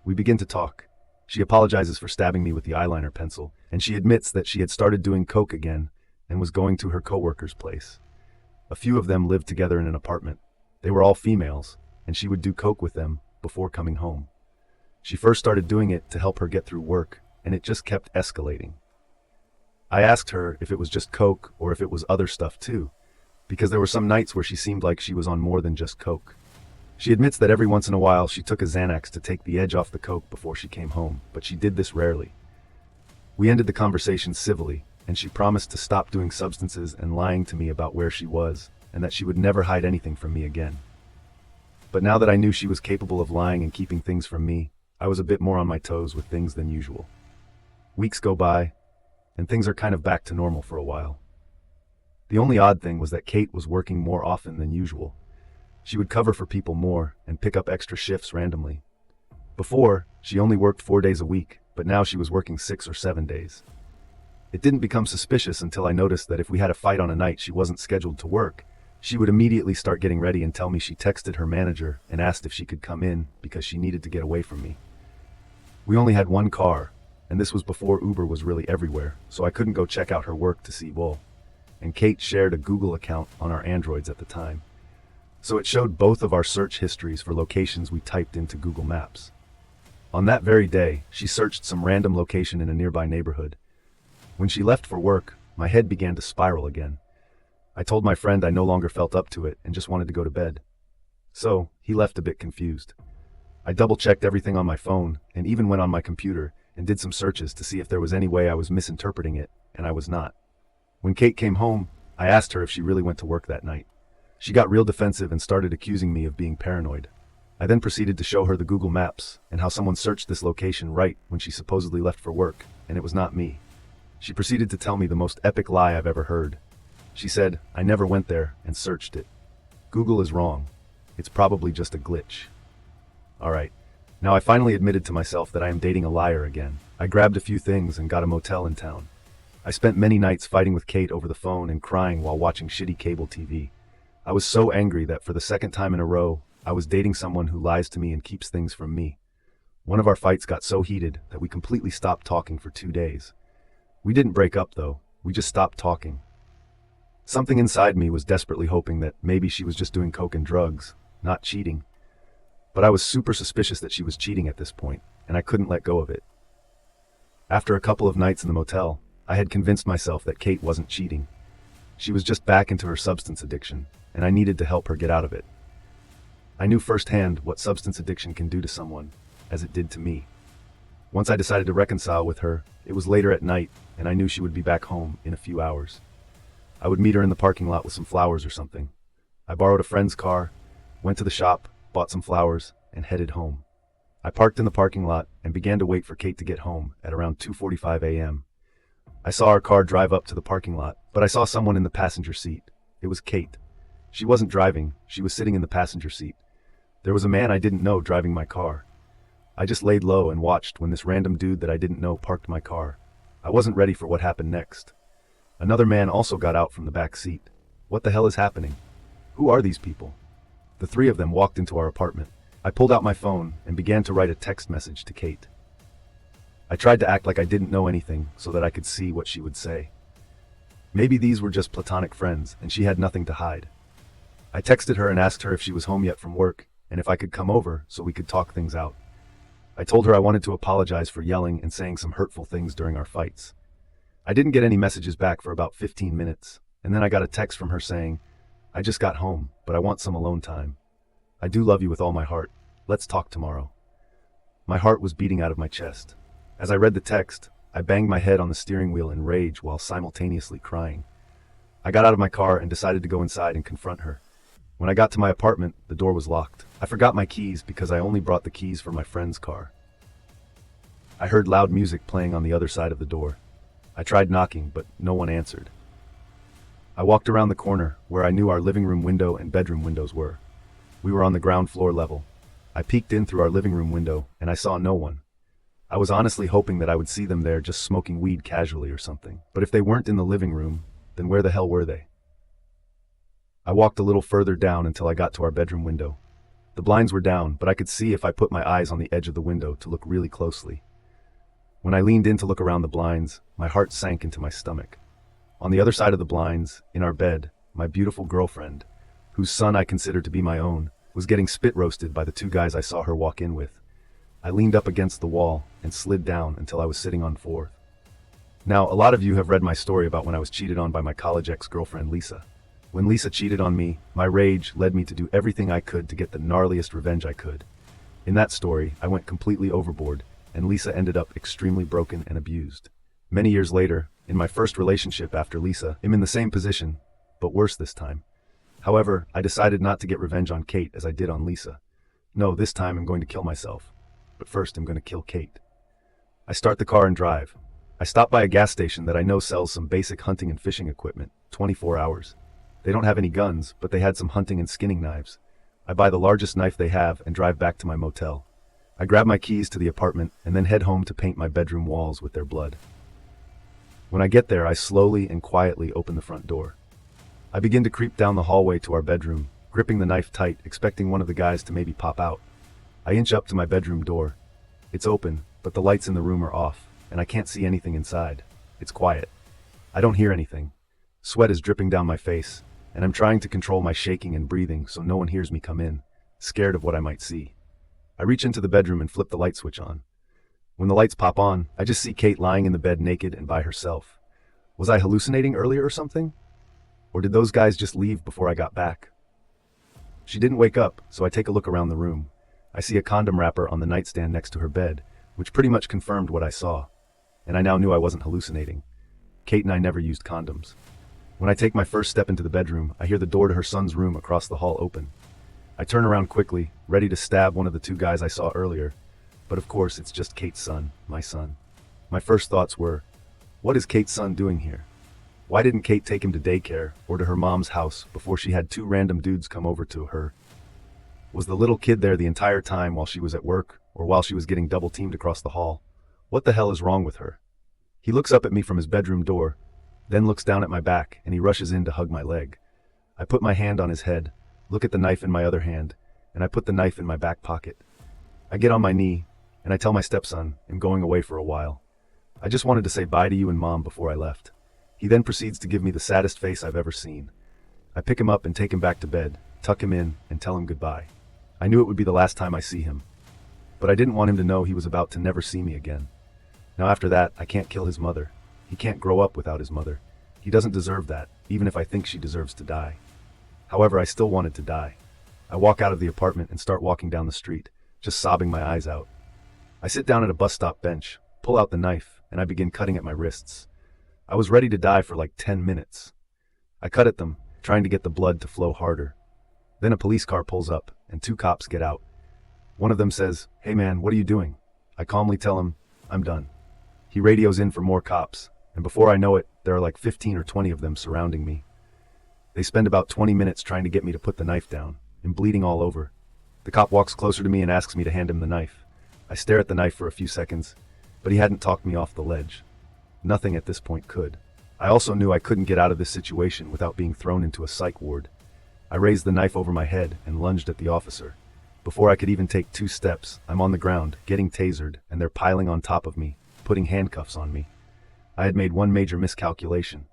Speaker 1: We begin to talk. She apologizes for stabbing me with the eyeliner pencil, and she admits that she had started doing coke again and was going to her coworker's place. A few of them lived together in an apartment. They were all females, and she would do coke with them before coming home. She first started doing it to help her get through work, and it just kept escalating. I asked her if it was just coke or if it was other stuff too, because there were some nights where she seemed like she was on more than just coke. She admits that every once in a while she took a Xanax to take the edge off the coke before she came home, but she did this rarely. We ended the conversation civilly, and she promised to stop doing substances and lying to me about where she was, and that she would never hide anything from me again. But now that I knew she was capable of lying and keeping things from me, I was a bit more on my toes with things than usual. Weeks go by, and things are kind of back to normal for a while. The only odd thing was that Kate was working more often than usual. She would cover for people more and pick up extra shifts randomly. Before, she only worked 4 days a week, but now she was working 6 or 7 days. It didn't become suspicious until I noticed that if we had a fight on a night she wasn't scheduled to work, she would immediately start getting ready and tell me she texted her manager and asked if she could come in because she needed to get away from me. We only had one car, and this was before Uber was really everywhere, so I couldn't go check out her work to see Wool. And Kate shared a Google account on our Androids at the time. So it showed both of our search histories for locations we typed into Google Maps. On that very day, she searched some random location in a nearby neighborhood. When she left for work, my head began to spiral again. I told my friend I no longer felt up to it and just wanted to go to bed. So, he left a bit confused. I double-checked everything on my phone and even went on my computer and did some searches to see if there was any way I was misinterpreting it, and I was not. When Kate came home, I asked her if she really went to work that night. She got real defensive and started accusing me of being paranoid. I then proceeded to show her the Google Maps and how someone searched this location right when she supposedly left for work, and it was not me. She proceeded to tell me the most epic lie I've ever heard. She said, I never went there and searched it. Google is wrong. It's probably just a glitch. Alright, now I finally admitted to myself that I am dating a liar again. I grabbed a few things and got a motel in town. I spent many nights fighting with Kate over the phone and crying while watching shitty cable TV. I was so angry that for the second time in a row, I was dating someone who lies to me and keeps things from me. One of our fights got so heated that we completely stopped talking for 2 days. We didn't break up though, we just stopped talking. Something inside me was desperately hoping that maybe she was just doing coke and drugs, not cheating. But I was super suspicious that she was cheating at this point, and I couldn't let go of it. After a couple of nights in the motel, I had convinced myself that Kate wasn't cheating. She was just back into her substance addiction, and I needed to help her get out of it. I knew firsthand what substance addiction can do to someone, as it did to me. Once I decided to reconcile with her, it was later at night, and I knew she would be back home in a few hours. I would meet her in the parking lot with some flowers or something. I borrowed a friend's car, went to the shop, bought some flowers, and headed home. I parked in the parking lot and began to wait for Kate to get home at around 2:45 a.m. I saw our car drive up to the parking lot, but I saw someone in the passenger seat. It was Kate. She wasn't driving, she was sitting in the passenger seat. There was a man I didn't know driving my car. I just laid low and watched when this random dude that I didn't know parked my car. I wasn't ready for what happened next. Another man also got out from the back seat. What the hell is happening? Who are these people? The three of them walked into our apartment. I pulled out my phone and began to write a text message to Kate. I tried to act like I didn't know anything so that I could see what she would say. Maybe these were just platonic friends and she had nothing to hide. I texted her and asked her if she was home yet from work and if I could come over so we could talk things out. I told her I wanted to apologize for yelling and saying some hurtful things during our fights. I didn't get any messages back for about 15 minutes, and then I got a text from her saying, I just got home, but I want some alone time. I do love you with all my heart. Let's talk tomorrow. My heart was beating out of my chest. As I read the text, I banged my head on the steering wheel in rage while simultaneously crying. I got out of my car and decided to go inside and confront her. When I got to my apartment, the door was locked. I forgot my keys because I only brought the keys for my friend's car. I heard loud music playing on the other side of the door. I tried knocking, but no one answered. I walked around the corner where I knew our living room window and bedroom windows were. We were on the ground floor level. I peeked in through our living room window and I saw no one. I was honestly hoping that I would see them there just smoking weed casually or something. But if they weren't in the living room, then where the hell were they? I walked a little further down until I got to our bedroom window. The blinds were down, but I could see if I put my eyes on the edge of the window to look really closely. When I leaned in to look around the blinds, my heart sank into my stomach. On the other side of the blinds, in our bed, my beautiful girlfriend, whose son I considered to be my own, was getting spit roasted by the two guys I saw her walk in with. I leaned up against the wall and slid down until I was sitting on fourth. Now, a lot of you have read my story about when I was cheated on by my college ex-girlfriend Lisa. When Lisa cheated on me, my rage led me to do everything I could to get the gnarliest revenge I could. In that story, I went completely overboard, and Lisa ended up extremely broken and abused. Many years later, in my first relationship after Lisa, I'm in the same position, but worse this time. However, I decided not to get revenge on Kate as I did on Lisa. No, this time I'm going to kill myself. But but first I'm going to kill Kate. I start the car and drive. I stop by a gas station that I know sells some basic hunting and fishing equipment, 24 hours. They don't have any guns, but they had some hunting and skinning knives. I buy the largest knife they have and drive back to my motel. I grab my keys to the apartment and then head home to paint my bedroom walls with their blood. When I get there, I slowly and quietly open the front door. I begin to creep down the hallway to our bedroom, gripping the knife tight, expecting one of the guys to maybe pop out. I inch up to my bedroom door. It's open, but the lights in the room are off, and I can't see anything inside. It's quiet. I don't hear anything. Sweat is dripping down my face, and I'm trying to control my shaking and breathing so no one hears me come in, scared of what I might see. I reach into the bedroom and flip the light switch on. When the lights pop on, I just see Kate lying in the bed naked and by herself. Was I hallucinating earlier or something? Or did those guys just leave before I got back? She didn't wake up, so I take a look around the room. I see a condom wrapper on the nightstand next to her bed, which pretty much confirmed what I saw. And I now knew I wasn't hallucinating. Kate and I never used condoms. When I take my first step into the bedroom, I hear the door to her son's room across the hall open. I turn around quickly, ready to stab one of the two guys I saw earlier. But of course, it's just Kate's son, my son. My first thoughts were, what is Kate's son doing here? Why didn't Kate take him to daycare or to her mom's house before she had two random dudes come over to her? Was the little kid there the entire time while she was at work or while she was getting double-teamed across the hall? What the hell is wrong with her? He looks up at me from his bedroom door, then looks down at my back and he rushes in to hug my leg. I put my hand on his head, look at the knife in my other hand, and I put the knife in my back pocket. I get on my knee, and I tell my stepson I'm going away for a while. I just wanted to say bye to you and Mom before I left. He then proceeds to give me the saddest face I've ever seen. I pick him up and take him back to bed, tuck him in, and tell him goodbye. I knew it would be the last time I see him. But I didn't want him to know he was about to never see me again. Now after that, I can't kill his mother. He can't grow up without his mother. He doesn't deserve that, even if I think she deserves to die. However, I still wanted to die. I walk out of the apartment and start walking down the street, just sobbing my eyes out. I sit down at a bus stop bench, pull out the knife, and I begin cutting at my wrists. I was ready to die for like 10 minutes. I cut at them, trying to get the blood to flow harder. Then a police car pulls up, and two cops get out. One of them says, "Hey man, what are you doing?" I calmly tell him, "I'm done." He radios in for more cops, and before I know it, there are like 15 or 20 of them surrounding me. They spend about 20 minutes trying to get me to put the knife down. I'm bleeding all over. The cop walks closer to me and asks me to hand him the knife. I stare at the knife for a few seconds, but he hadn't talked me off the ledge. Nothing at this point could. I also knew I couldn't get out of this situation without being thrown into a psych ward. I raised the knife over my head and lunged at the officer. Before I could even take 2 steps, I'm on the ground, getting tasered, and they're piling on top of me, putting handcuffs on me. I had made one major miscalculation.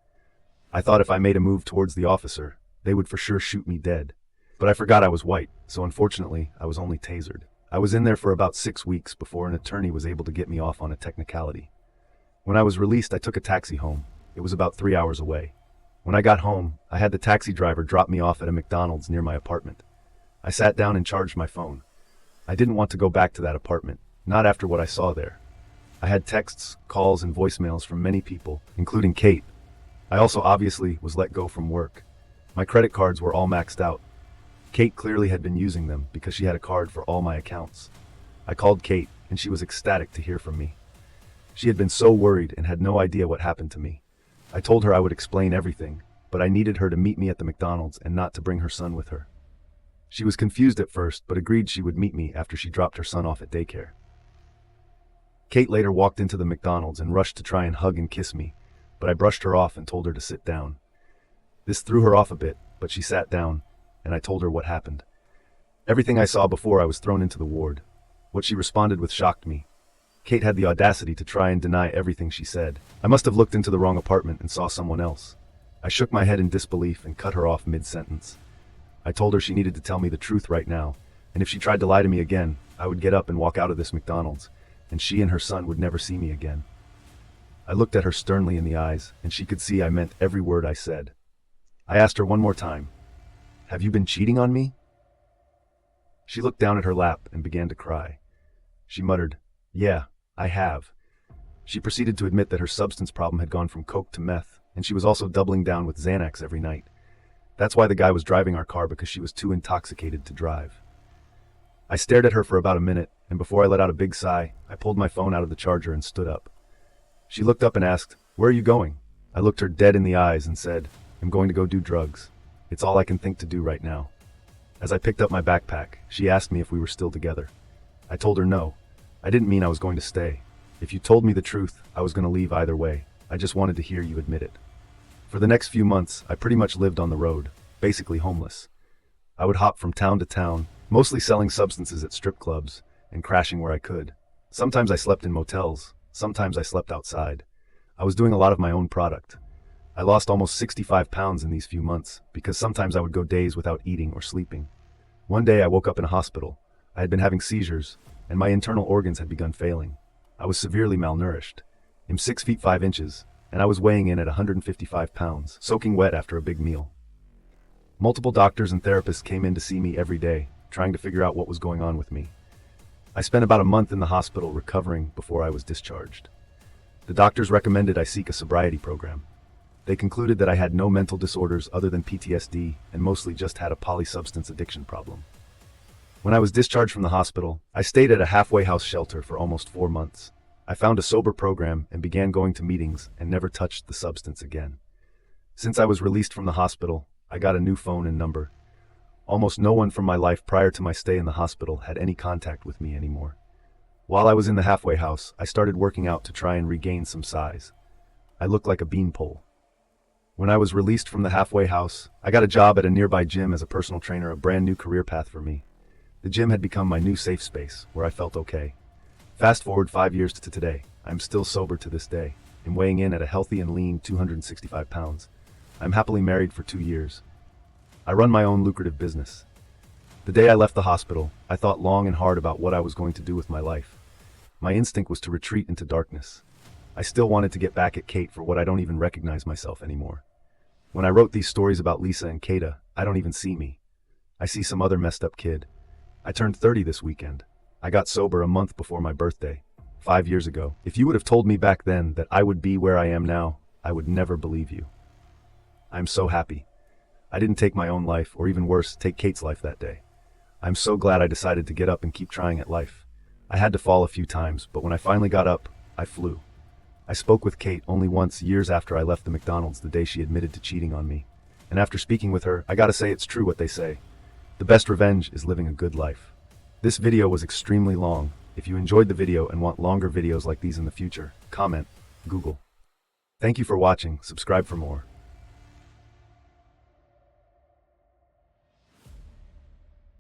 Speaker 1: I thought if I made a move towards the officer, they would for sure shoot me dead. But I forgot I was white, so unfortunately, I was only tasered. I was in there for about 6 weeks before an attorney was able to get me off on a technicality. When I was released, I took a taxi home. It was about 3 hours away. When I got home, I had the taxi driver drop me off at a McDonald's near my apartment. I sat down and charged my phone. I didn't want to go back to that apartment, not after what I saw there. I had texts, calls, and voicemails from many people, including Kate. I also obviously was let go from work. My credit cards were all maxed out. Kate clearly had been using them because she had a card for all my accounts. I called Kate, and she was ecstatic to hear from me. She had been so worried and had no idea what happened to me. I told her I would explain everything, but I needed her to meet me at the McDonald's and not to bring her son with her. She was confused at first, but agreed she would meet me after she dropped her son off at daycare. Kate later walked into the McDonald's and rushed to try and hug and kiss me, but I brushed her off and told her to sit down. This threw her off a bit, but she sat down, and I told her what happened. Everything I saw before I was thrown into the ward. What she responded with shocked me. Kate had the audacity to try and deny everything she said. I must have looked into the wrong apartment and saw someone else. I shook my head in disbelief and cut her off mid-sentence. I told her she needed to tell me the truth right now, and if she tried to lie to me again, I would get up and walk out of this McDonald's, and she and her son would never see me again. I looked at her sternly in the eyes, and she could see I meant every word I said. I asked her one more time, "Have you been cheating on me?" She looked down at her lap and began to cry. She muttered, "Yeah, I have." She proceeded to admit that her substance problem had gone from coke to meth, and she was also doubling down with Xanax every night. That's why the guy was driving our car, because she was too intoxicated to drive. I stared at her for about a minute, and before I let out a big sigh, I pulled my phone out of the charger and stood up. She looked up and asked, "Where are you going?" I looked her dead in the eyes and said, "I'm going to go do drugs. It's all I can think to do right now." As I picked up my backpack, she asked me if we were still together. I told her no. I didn't mean I was going to stay. If you told me the truth, I was going to leave either way. I just wanted to hear you admit it. For the next few months, I pretty much lived on the road, basically homeless. I would hop from town to town, mostly selling substances at strip clubs and crashing where I could. Sometimes I slept in motels, sometimes I slept outside. I was doing a lot of my own product. I lost almost 65 pounds in these few months because sometimes I would go days without eating or sleeping. One day I woke up in a hospital. I had been having seizures, and my internal organs had begun failing. I was severely malnourished. I'm 6 feet 5 inches, and I was weighing in at 155 pounds, soaking wet after a big meal. Multiple doctors and therapists came in to see me every day, trying to figure out what was going on with me. I spent about a month in the hospital recovering before I was discharged. The doctors recommended I seek a sobriety program. They concluded that I had no mental disorders other than PTSD and mostly just had a polysubstance addiction problem. When I was discharged from the hospital, I stayed at a halfway house shelter for almost 4 months. I found a sober program and began going to meetings and never touched the substance again. Since I was released from the hospital, I got a new phone and number. Almost no one from my life prior to my stay in the hospital had any contact with me anymore. While I was in the halfway house, I started working out to try and regain some size. I looked like a beanpole. When I was released from the halfway house, I got a job at a nearby gym as a personal trainer, a brand new career path for me. The gym had become my new safe space, where I felt okay. Fast forward 5 years to today, I'm still sober to this day, and weighing in at a healthy and lean 265 pounds. I'm happily married for 2 years. I run my own lucrative business. The day I left the hospital, I thought long and hard about what I was going to do with my life. My instinct was to retreat into darkness. I still wanted to get back at Kate for what I don't even recognize myself anymore. When I wrote these stories about Lisa and Kata, I don't even see me. I see some other messed up kid. I turned 30 this weekend. I got sober a month before my birthday, 5 years ago. If you would have told me back then that I would be where I am now, I would never believe you. I'm so happy. I didn't take my own life, or even worse, take Kate's life that day. I'm so glad I decided to get up and keep trying at life. I had to fall a few times, but when I finally got up, I flew. I spoke with Kate only once years after I left the McDonald's the day she admitted to cheating on me. And after speaking with her, I gotta say it's true what they say. The best revenge is living a good life. This video was extremely long. If you enjoyed the video and want longer videos like these in the future, comment, Google. Thank you for watching. Subscribe for more.